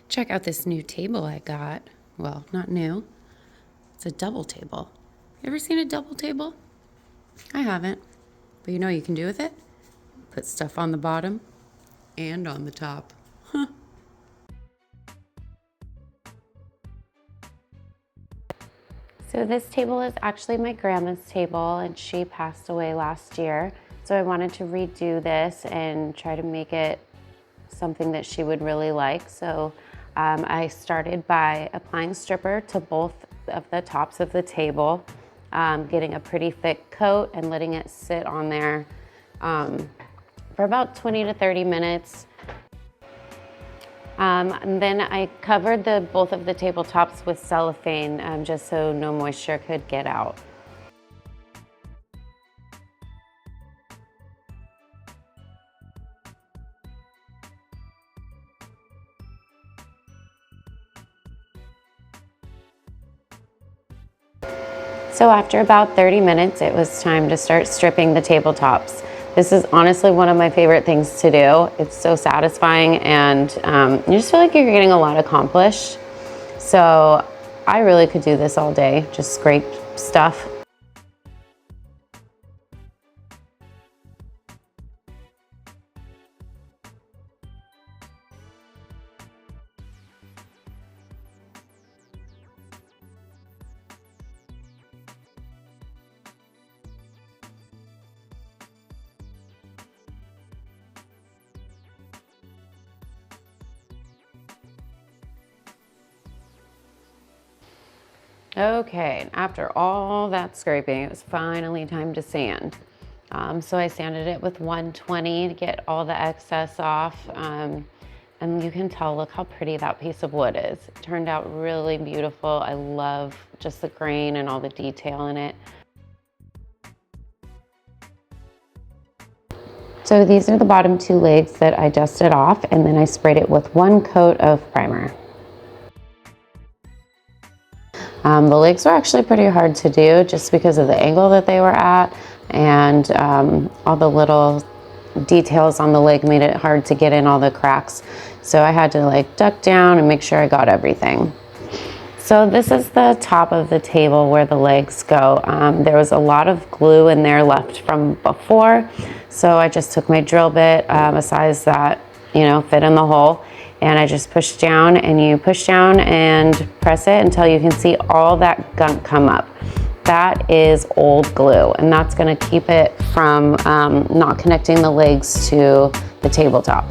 Check out this new table I got. Well, not new. It's a double table. You ever seen a double table? I haven't. But you know what you can do with it? Put stuff on the bottom and on the top. So this table is actually my grandma's table, and she passed away last year. So I wanted to redo this and try to make it something that she would really like. So I started by applying stripper to both of the tops of the table, getting a pretty thick coat and letting it sit on there for about 20 to 30 minutes. And then I covered both of the tabletops with cellophane just so no moisture could get out. So after about 30 minutes, it was time to start stripping the tabletops. This is honestly one of my favorite things to do. It's so satisfying, and you just feel like you're getting a lot accomplished. So I really could do this all day, just great stuff. Okay, and after all that scraping, it was finally time to sand. So I sanded it with 120 to get all the excess off. And you can tell, look how pretty that piece of wood is. It turned out really beautiful. I love just the grain and all the detail in it. So these are the bottom two legs that I dusted off, and then I sprayed it with one coat of primer. The legs were actually pretty hard to do just because of the angle that they were at, and all the little details on the leg made it hard to get in all the cracks. So I had to like duck down and make sure I got everything. So this is the top of the table where the legs go. There was a lot of glue in there left from before, so I just took my drill bit, a size that, you know, fit in the hole, and I just pushed down, and you push down and press it until you can see all that gunk come up. That is old glue, and that's gonna keep it from not connecting the legs to the tabletop.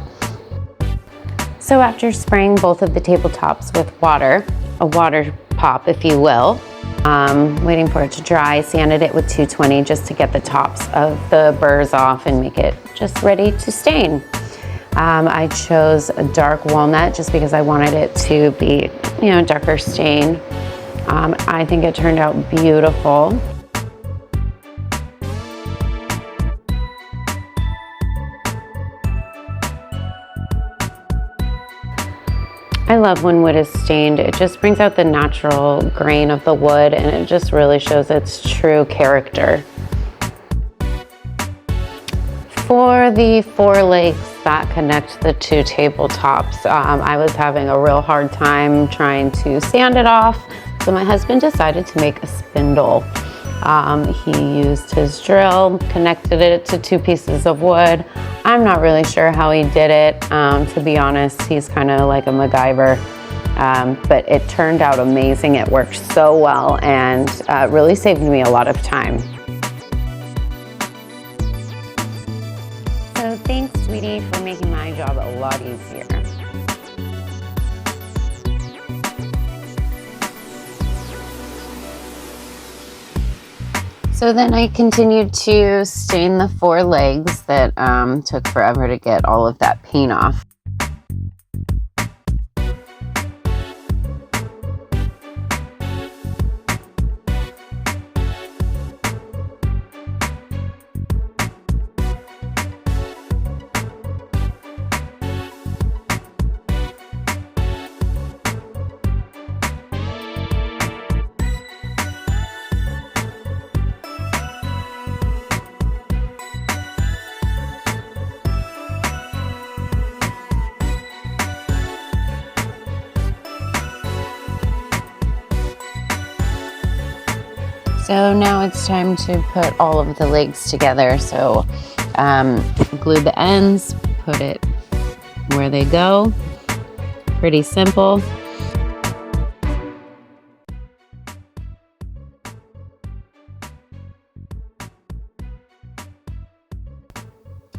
So after spraying both of the tabletops with water, a water pop if you will, waiting for it to dry, sanded it with 220 just to get the tops of the burrs off and make it just ready to stain. I chose a dark walnut just because I wanted it to be, you know, darker stain. I think it turned out beautiful. I love when wood is stained. It just brings out the natural grain of the wood, and it just really shows its true character. For the four legs that connect the two tabletops, I was having a real hard time trying to sand it off, so my husband decided to make a spindle. He used his drill, connected it to two pieces of wood. I'm not really sure how he did it. To be honest, he's kind of like a MacGyver, but it turned out amazing. It worked so well, and really saved me a lot of time. So thanks, sweetie, for making my job a lot easier. So then I continued to stain the four legs that took forever to get all of that paint off. So now it's time to put all of the legs together. So glue the ends, put it where they go. Pretty simple.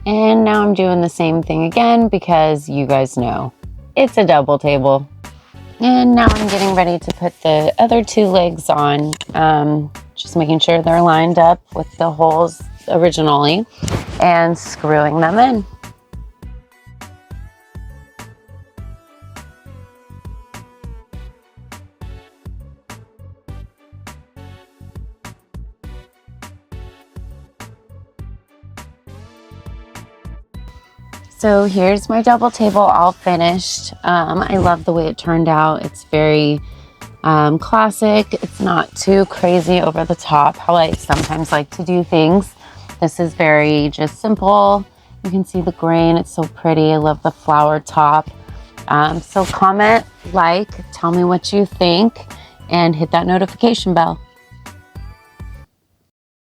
And now I'm doing the same thing again because you guys know it's a double table. And now I'm getting ready to put the other two legs on, just making sure they're lined up with the holes originally and screwing them in. So here's my double table all finished. I love the way it turned out. It's very classic. It's not too crazy over the top how I sometimes like to do things. This is very just simple. You can see the grain. It's so pretty. I love the flower top. So comment, like, tell me what you think, and hit that notification bell.